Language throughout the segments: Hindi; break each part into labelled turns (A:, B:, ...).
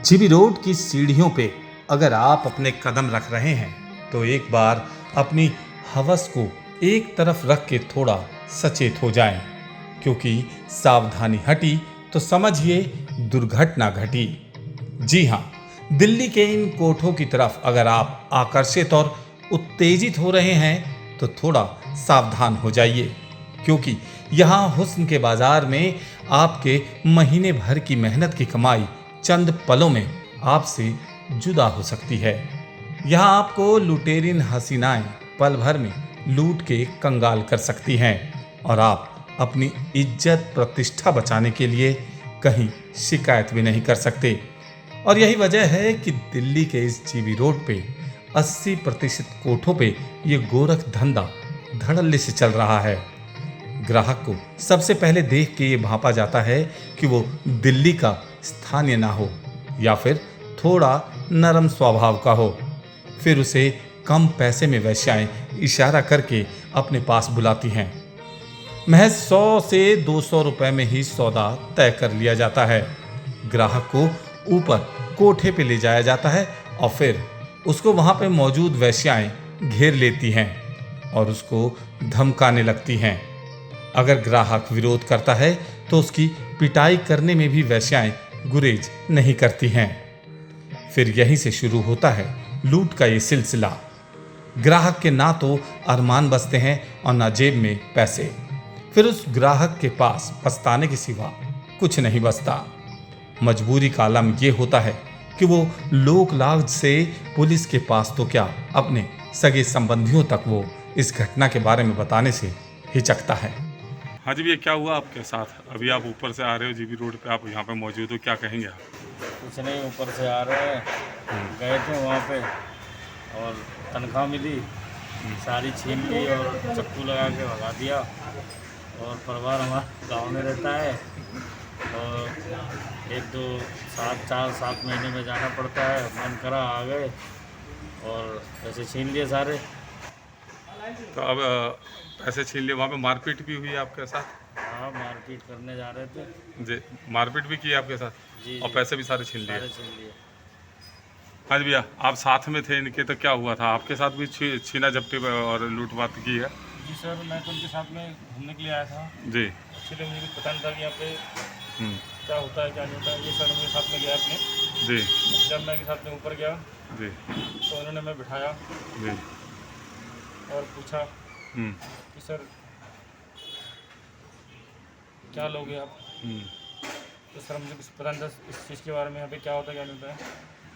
A: जीबी रोड की सीढ़ियों पे अगर आप अपने कदम रख रहे हैं तो एक बार अपनी हवस को एक तरफ रख के थोड़ा सचेत हो जाएं, क्योंकि सावधानी हटी तो समझिए दुर्घटना घटी। जी हाँ, दिल्ली के इन कोठों की तरफ अगर आप आकर्षित और उत्तेजित हो रहे हैं तो थोड़ा सावधान हो जाइए, क्योंकि यहाँ हुस्न के बाजार में आपके महीने भर की मेहनत की कमाई चंद पलों में आपसे जुदा हो सकती है। यहाँ आपको लुटेरिन हसीनाएं पल भर में लूट के कंगाल कर सकती हैं और आप अपनी इज्जत प्रतिष्ठा बचाने के लिए कहीं शिकायत भी नहीं कर सकते। और यही वजह है कि दिल्ली के इस जीबी रोड पे 80% कोठों पे ये गोरख धंधा धड़ल्ले से चल रहा है। ग्राहक को सबसे पहले देख के ये भांपा जाता है कि वो दिल्ली का स्थानीय ना हो या फिर थोड़ा नरम स्वभाव का हो। फिर उसे कम पैसे में वेश्याएं इशारा करके अपने पास बुलाती हैं। महज 100 से 200 रुपए में ही सौदा तय कर लिया जाता है। ग्राहक को ऊपर कोठे पे ले जाया जाता है और फिर उसको वहां पे मौजूद वेश्याएं घेर लेती हैं और उसको धमकाने लगती हैं। अगर ग्राहक विरोध करता है तो उसकी पिटाई करने में भी वेश्याएं गुरेज नहीं करती हैं। फिर यहीं से शुरू होता है लूट का ये सिलसिला। ग्राहक के ना तो अरमान बचते हैं और ना जेब में पैसे। फिर उस ग्राहक के पास पछताने के सिवा कुछ नहीं बचता। मजबूरी का आलम ये होता है कि वो लोक लाज से पुलिस के पास तो क्या, अपने सगे संबंधियों तक वो इस घटना के बारे में बताने से हिचकता है।
B: हाँ जी भैया, क्या हुआ आपके साथ? अभी आप ऊपर से आ रहे हो जीबी रोड पे, आप यहाँ पे मौजूद हो, क्या कहेंगे आप?
C: कुछ नहीं, ऊपर से आ रहे हैं, गए थे वहाँ पे और तनख्वाह मिली, सारी छीन ली और चक्कू लगा के भगा दिया। और परिवार हमारा गांव में रहता है और 4-7 महीने में जाना पड़ता है। मन करा आ गए और पैसे छीन लिए सारे।
B: तो अब पैसे छीन लिए, वहाँ पे मारपीट भी हुई आपके साथ?
C: हाँ, मारपीट करने जा रहे थे
B: जी, मारपीट भी की आपके साथ?
C: जी,
B: और पैसे भी सारे छीन लिए?
C: सारे छीन लिए।
B: हाँ जी भैया, आप साथ में थे इनके, तो क्या हुआ था? आपके साथ भी छीना झपटी और लूटपाट की है?
C: जी सर, मैं तो उनके साथ में घूमने के लिए आया था।
B: जी।
C: एक्चुअली मुझे कुछ पता नहीं था कि यहाँ पे
B: हम्म,
C: क्या होता है क्या नहीं होता है। ये सर मेरे साथ में गया अपने।
B: जी
C: जब मैं के साथ में ऊपर गया
B: जी
C: तो उन्होंने मैं बिठाया
B: जी।
C: और पूछा
B: हम्म,
C: कि सर क्या लोगे आप?
B: हम्म,
C: तो सर मुझे कुछ पता नहीं था इस चीज़ के बारे में, यहाँ पे क्या होता है क्या नहीं होता है।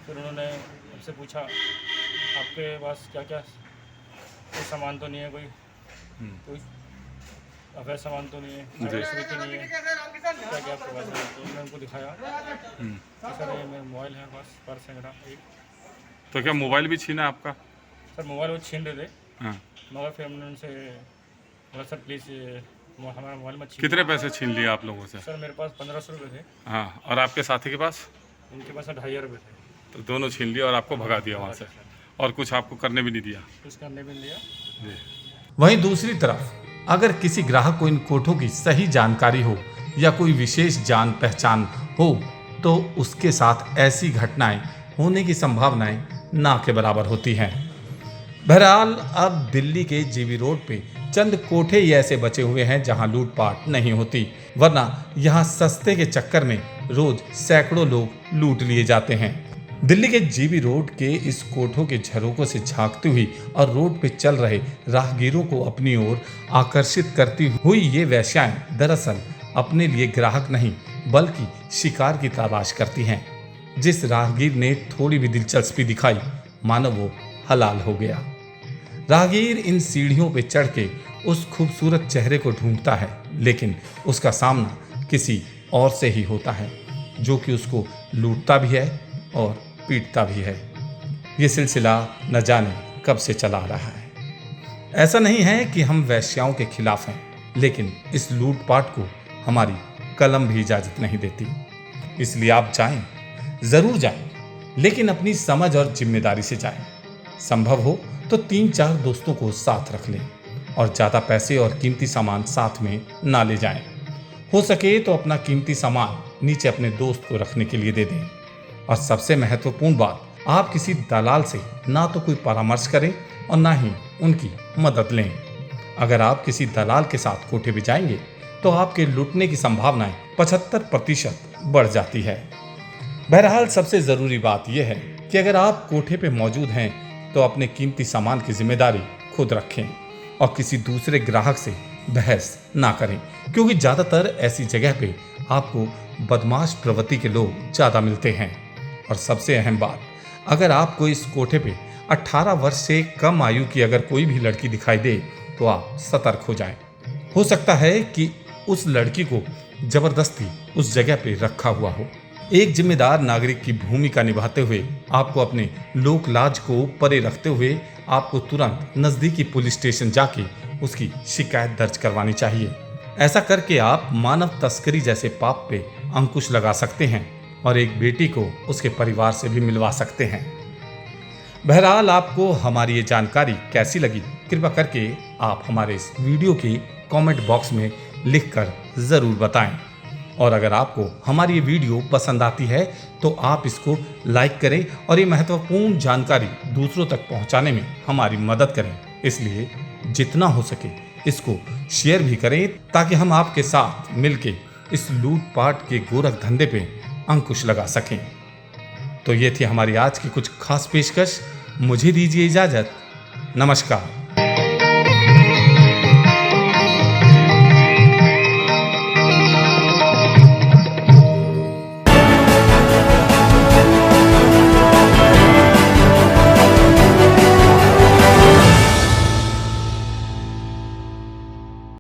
C: फिर उन्होंने हमसे पूछा आपके पास क्या क्या कोई सामान तो नहीं है, कोई अवैध सामान तो नहीं है,
B: जी।
C: दूसरी तो नहीं है, क्या क्या आपके पास है? तो मैंने उनको दिखाया कि सर ये मेरा मोबाइल है, बस पर्स है मेरा एक।
B: तो क्या मोबाइल भी छीना आपका?
C: सर मोबाइल वो छीन रहे थे,
B: हाँ।
C: मगर फिर हमने उनसे बोला सर प्लीज़ हमारा मोबाइल मत छीन।
B: कितने पैसे छीन लिए आप लोगों से?
C: सर मेरे पास 1500 रुपये थे,
B: हाँ, और आपके साथी के पास?
C: उनके पास 2500 रुपये थे।
B: तो दोनों छीन लिए और आपको भगा दिया वहाँ से, और कुछ आपको करने भी नहीं दिया?
C: कुछ करने भी नहीं दिया।
B: जी।
A: वहीं दूसरी तरफ अगर किसी ग्राहक को इन कोठों की सही जानकारी हो या कोई विशेष जान पहचान हो तो उसके साथ ऐसी घटनाएं होने की संभावनाएं ना के बराबर होती हैं। बहरहाल अब दिल्ली के जीबी रोड पे चंद कोठे ही ऐसे बचे हुए हैं जहां लूटपाट नहीं होती, वरना यहां सस्ते के चक्कर में रोज सैकड़ों लोग लूट लिए जाते हैं। दिल्ली के जीबी रोड के इस कोठों के झरोकों से झांकती हुई और रोड पे चल रहे राहगीरों को अपनी ओर आकर्षित करती हुई ये वेश्याएं दरअसल अपने लिए ग्राहक नहीं बल्कि शिकार की तलाश करती हैं। जिस राहगीर ने थोड़ी भी दिलचस्पी दिखाई मानो वो हलाल हो गया। राहगीर इन सीढ़ियों पे चढ़ के उस खूबसूरत चेहरे को ढूंढता है, लेकिन उसका सामना किसी और से ही होता है जो कि उसको लूटता भी है और पीटता भी है। ये सिलसिला न जाने कब से चला आ रहा है। ऐसा नहीं है कि हम वेश्याओं के खिलाफ हैं, लेकिन इस लूटपाट को हमारी कलम भी इजाजत नहीं देती। इसलिए आप जाएं, जरूर जाएं, लेकिन अपनी समझ और जिम्मेदारी से जाएं। संभव हो तो 3-4 दोस्तों को साथ रख लें और ज़्यादा पैसे और कीमती सामान साथ में ना ले जाएं। हो सके तो अपना कीमती सामान नीचे अपने दोस्त को रखने के लिए दे दें। और सबसे महत्वपूर्ण बात, आप किसी दलाल से ना तो कोई परामर्श करें और ना ही उनकी मदद लें। अगर आप किसी दलाल के साथ कोठे पे जाएंगे तो आपके लूटने की संभावनाएं 75% बढ़ जाती है। बहरहाल सबसे ज़रूरी बात यह है कि अगर आप कोठे पे मौजूद हैं तो अपने कीमती सामान की जिम्मेदारी खुद रखें और किसी दूसरे ग्राहक से बहस ना करें, क्योंकि ज़्यादातर ऐसी जगह पे आपको बदमाश प्रवृत्ति के लोग ज़्यादा मिलते हैं। और सबसे अहम बात, अगर आपको इस कोठे पे 18 वर्ष से कम आयु की अगर कोई भी लड़की दिखाई दे तो आप सतर्क हो जाएं। हो सकता है कि उस लड़की को जबरदस्ती उस जगह पे रखा हुआ हो। एक जिम्मेदार नागरिक की भूमिका निभाते हुए आपको अपने लोक लाज को परे रखते हुए आपको तुरंत नज़दीकी पुलिस स्टेशन जाके उसकी शिकायत दर्ज करवानी चाहिए। ऐसा करके आप मानव तस्करी जैसे पाप पे अंकुश लगा सकते हैं और एक बेटी को उसके परिवार से भी मिलवा सकते हैं। बहरहाल आपको हमारी ये जानकारी कैसी लगी, कृपया करके आप हमारे इस वीडियो के कमेंट बॉक्स में लिखकर ज़रूर बताएं। और अगर आपको हमारी ये वीडियो पसंद आती है तो आप इसको लाइक करें और ये महत्वपूर्ण जानकारी दूसरों तक पहुंचाने में हमारी मदद करें। इसलिए जितना हो सके इसको शेयर भी करें ताकि हम आपके साथ मिलके इस लूटपाट के गोरख धंधे पे अंकुश लगा सकें। तो ये थी हमारी आज की कुछ खास पेशकश। मुझे दीजिए इजाज़त। नमस्कार।